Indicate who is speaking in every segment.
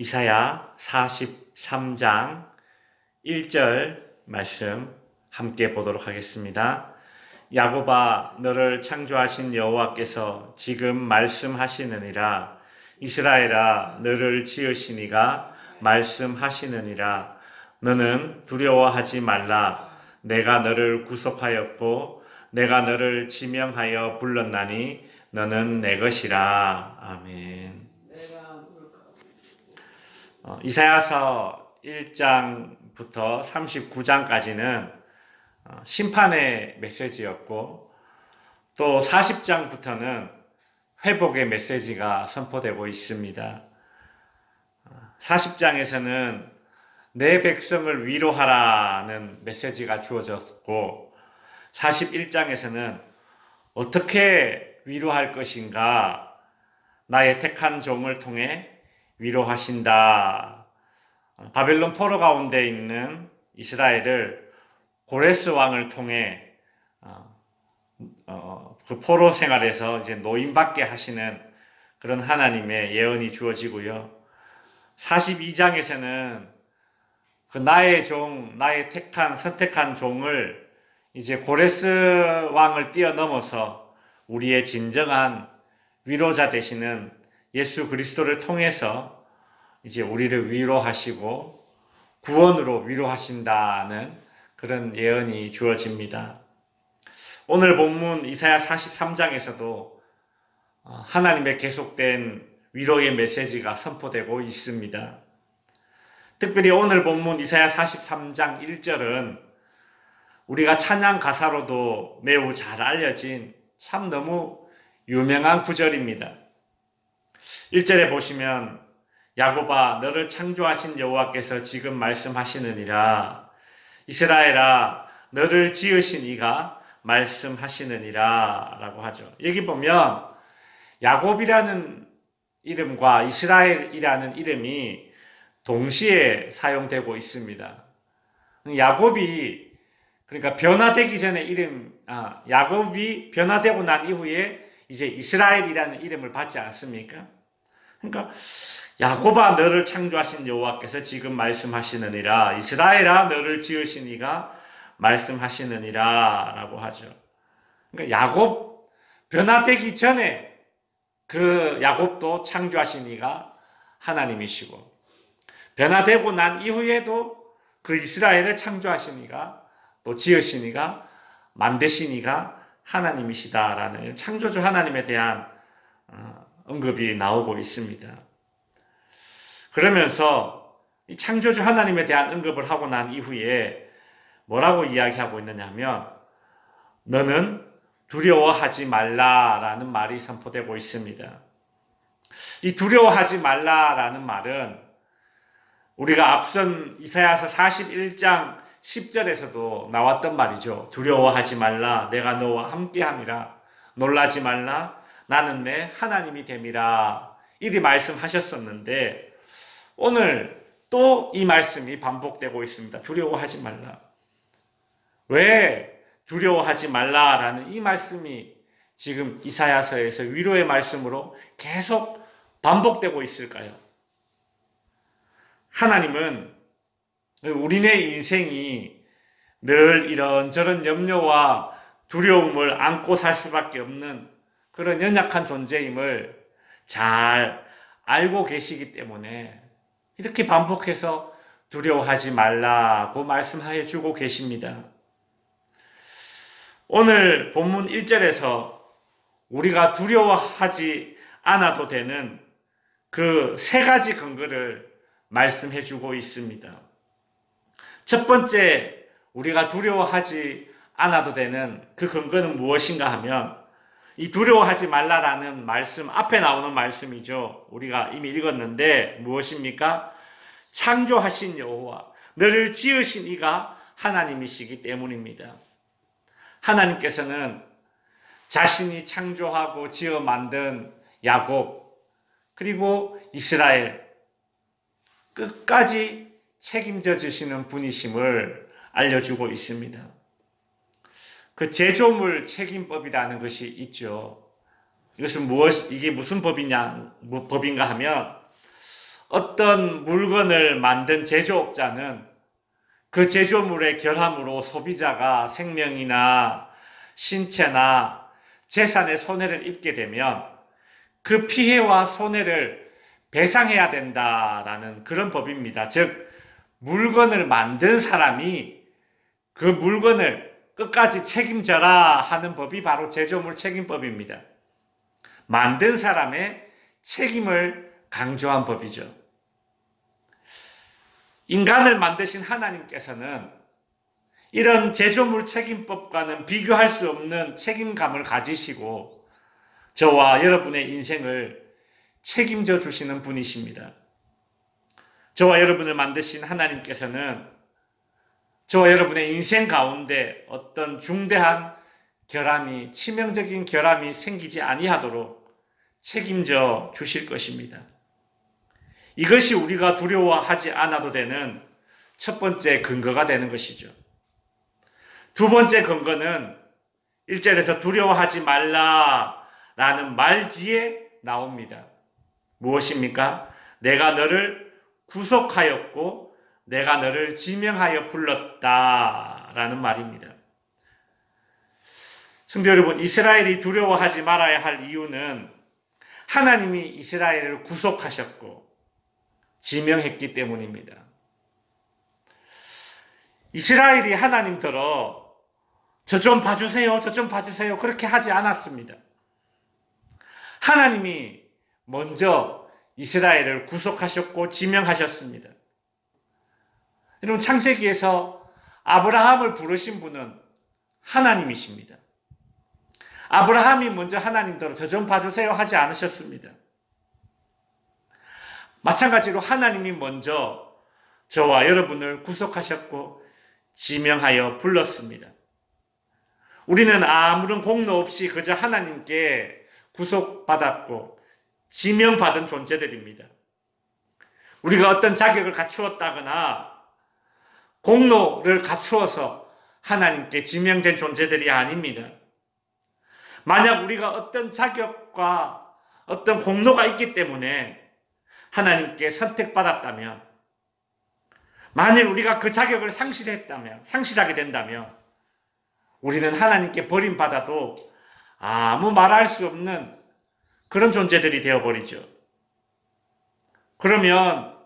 Speaker 1: 이사야 43장 1절 말씀 함께 보도록 하겠습니다. 야곱아, 너를 창조하신 여호와께서 지금 말씀하시느니라. 이스라엘아, 너를 지으신 이가 말씀하시느니라. 너는 두려워하지 말라. 내가 너를 구속하였고 내가 너를 지명하여 불렀나니 너는 내 것이라. 아멘. 이사야서 1장부터 39장까지는 심판의 메시지였고, 또 40장부터는 회복의 메시지가 선포되고 있습니다. 40장에서는 내 백성을 위로하라는 메시지가 주어졌고, 41장에서는 어떻게 위로할 것인가, 나의 택한 종을 통해 위로하신다. 바벨론 포로 가운데 있는 이스라엘을 고레스 왕을 통해 그 포로 생활에서 이제 노임받게 하시는 그런 하나님의 예언이 주어지고요. 42장에서는 그 나의 종, 나의 선택한 종을 이제 고레스 왕을 뛰어넘어서 우리의 진정한 위로자 되시는 예수 그리스도를 통해서 이제 우리를 위로하시고 구원으로 위로하신다는 그런 예언이 주어집니다. 오늘 본문 이사야 43장에서도 하나님의 계속된 위로의 메시지가 선포되고 있습니다. 특별히 오늘 본문 이사야 43장 1절은 우리가 찬양 가사로도 매우 잘 알려진 참 너무 유명한 구절입니다. 1절에 보시면 야곱아, 너를 창조하신 여호와께서 지금 말씀하시느니라. 이스라엘아, 너를 지으신 이가 말씀하시느니라 라고 하죠. 여기 보면 야곱이라는 이름과 이스라엘이라는 이름이 동시에 사용되고 있습니다. 야곱이, 그러니까 변화되기 전에 야곱이 변화되고 난 이후에 이제 이스라엘이라는 이름을 받지 않습니까? 그러니까 야곱아, 너를 창조하신 여호와께서 지금 말씀하시느니라. 이스라엘아, 너를 지으신 이가 말씀하시느니라 라고 하죠. 그러니까 야곱 변화되기 전에 그 야곱도 창조하신 이가 하나님이시고, 변화되고 난 이후에도 그 이스라엘을 창조하신 이가, 또 지으신 이가, 만드신 이가 하나님이시다라는 창조주 하나님에 대한 언급이 나오고 있습니다. 그러면서 이 창조주 하나님에 대한 언급을 하고 난 이후에 뭐라고 이야기하고 있느냐 하면, 너는 두려워하지 말라라는 말이 선포되고 있습니다. 이 두려워하지 말라라는 말은 우리가 앞선 이사야서 41장 10절에서도 나왔던 말이죠. 두려워하지 말라, 내가 너와 함께함이라. 놀라지 말라, 나는 내 하나님이 됨이라. 이리 말씀하셨었는데 오늘 또 이 말씀이 반복되고 있습니다. 두려워하지 말라. 왜 두려워하지 말라라는 이 말씀이 지금 이사야서에서 위로의 말씀으로 계속 반복되고 있을까요? 하나님은 우리네 인생이 늘 이런저런 염려와 두려움을 안고 살 수밖에 없는 그런 연약한 존재임을 잘 알고 계시기 때문에 이렇게 반복해서 두려워하지 말라고 말씀해 주고 계십니다. 오늘 본문 1절에서 우리가 두려워하지 않아도 되는 그 세 가지 근거를 말씀해 주고 있습니다. 첫 번째, 우리가 두려워하지 않아도 되는 그 근거는 무엇인가 하면, 이 두려워하지 말라라는 말씀, 앞에 나오는 말씀이죠. 우리가 이미 읽었는데 무엇입니까? 창조하신 여호와, 너를 지으신 이가 하나님이시기 때문입니다. 하나님께서는 자신이 창조하고 지어 만든 야곱, 그리고 이스라엘 끝까지 책임져 주시는 분이심을 알려주고 있습니다. 그 제조물 책임법이라는 것이 있죠. 이게 무슨 법인가 하면 어떤 물건을 만든 제조업자는 그 제조물의 결함으로 소비자가 생명이나 신체나 재산의 손해를 입게 되면 그 피해와 손해를 배상해야 된다라는 그런 법입니다. 즉, 물건을 만든 사람이 그 물건을 끝까지 책임져라 하는 법이 바로 제조물 책임법입니다. 만든 사람의 책임을 강조한 법이죠. 인간을 만드신 하나님께서는 이런 제조물 책임법과는 비교할 수 없는 책임감을 가지시고 저와 여러분의 인생을 책임져 주시는 분이십니다. 저와 여러분을 만드신 하나님께서는 저와 여러분의 인생 가운데 어떤 중대한 결함이, 치명적인 결함이 생기지 아니하도록 책임져 주실 것입니다. 이것이 우리가 두려워하지 않아도 되는 첫 번째 근거가 되는 것이죠. 두 번째 근거는 1절에서 두려워하지 말라라는 말 뒤에 나옵니다. 무엇입니까? 내가 너를 구속하였고 내가 너를 지명하여 불렀다라는 말입니다. 성도 여러분, 이스라엘이 두려워하지 말아야 할 이유는 하나님이 이스라엘을 구속하셨고 지명했기 때문입니다. 이스라엘이 하나님더러 저 좀 봐주세요, 저 좀 봐주세요 그렇게 하지 않았습니다. 하나님이 먼저 이스라엘을 구속하셨고 지명하셨습니다. 여러분, 창세기에서 아브라함을 부르신 분은 하나님이십니다. 아브라함이 먼저 하나님더러 저 좀 봐주세요 하지 않으셨습니다. 마찬가지로 하나님이 먼저 저와 여러분을 구속하셨고 지명하여 불렀습니다. 우리는 아무런 공로 없이 그저 하나님께 구속받았고 지명받은 존재들입니다. 우리가 어떤 자격을 갖추었다거나 공로를 갖추어서 하나님께 지명된 존재들이 아닙니다. 만약 우리가 어떤 자격과 어떤 공로가 있기 때문에 하나님께 선택받았다면, 만일 우리가 그 자격을 상실하게 된다면 우리는 하나님께 버림받아도 아무 말할 수 없는 그런 존재들이 되어버리죠. 그러면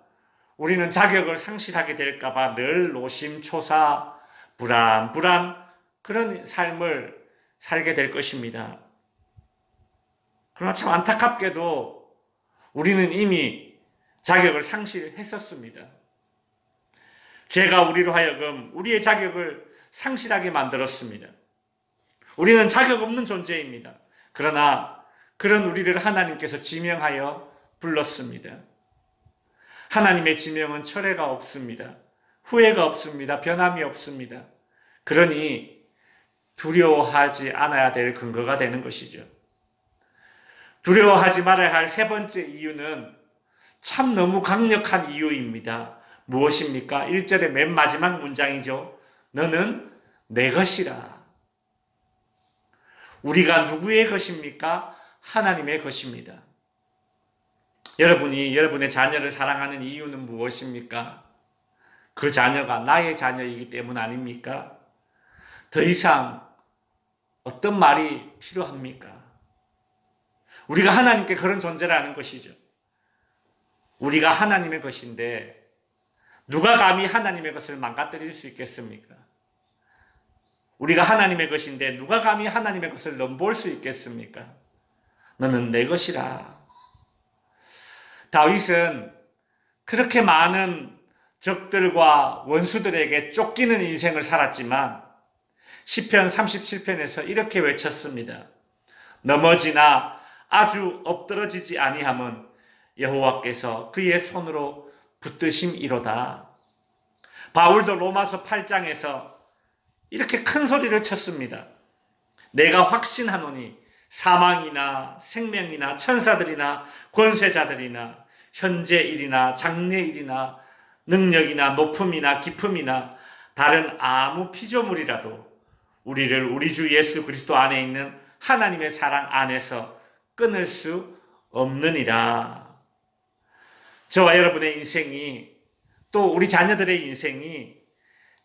Speaker 1: 우리는 자격을 상실하게 될까봐 늘 노심초사, 불안불안 그런 삶을 살게 될 것입니다. 그러나 참 안타깝게도 우리는 이미 자격을 상실했었습니다. 죄가 우리로 하여금 우리의 자격을 상실하게 만들었습니다. 우리는 자격 없는 존재입니다. 그러나 그런 우리를 하나님께서 지명하여 불렀습니다. 하나님의 지명은 철회가 없습니다. 후회가 없습니다. 변함이 없습니다. 그러니 두려워하지 않아야 될 근거가 되는 것이죠. 두려워하지 말아야 할 세 번째 이유는 참 너무 강력한 이유입니다. 무엇입니까? 1절의 맨 마지막 문장이죠. 너는 내 것이라. 우리가 누구의 것입니까? 하나님의 것입니다. 여러분이 여러분의 자녀를 사랑하는 이유는 무엇입니까? 그 자녀가 나의 자녀이기 때문 아닙니까? 더 이상 어떤 말이 필요합니까? 우리가 하나님께 그런 존재라는 것이죠. 우리가 하나님의 것인데 누가 감히 하나님의 것을 망가뜨릴 수 있겠습니까? 우리가 하나님의 것인데 누가 감히 하나님의 것을 넘볼 수 있겠습니까? 너는 내 것이라. 다윗은 그렇게 많은 적들과 원수들에게 쫓기는 인생을 살았지만 시편 37편에서 이렇게 외쳤습니다. 넘어지나 아주 엎드러지지 아니함은 여호와께서 그의 손으로 붙드심이로다. 바울도 로마서 8장에서 이렇게 큰 소리를 쳤습니다. 내가 확신하노니 사망이나 생명이나 천사들이나 권세자들이나 현재 일이나 장래 일이나 능력이나 높음이나 깊음이나 다른 아무 피조물이라도 우리를 우리 주 예수 그리스도 안에 있는 하나님의 사랑 안에서 끊을 수 없느니라. 저와 여러분의 인생이 또 우리 자녀들의 인생이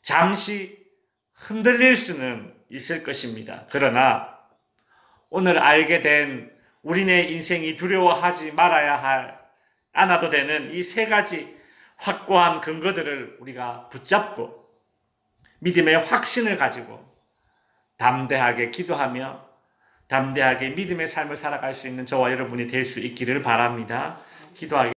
Speaker 1: 잠시 흔들릴 수는 있을 것입니다. 그러나 오늘 알게 된 우리네 인생이 두려워하지 말아야 않아도 되는 이 세 가지 확고한 근거들을 우리가 붙잡고 믿음의 확신을 가지고 담대하게 기도하며 담대하게 믿음의 삶을 살아갈 수 있는 저와 여러분이 될 수 있기를 바랍니다. 기도하겠습니다.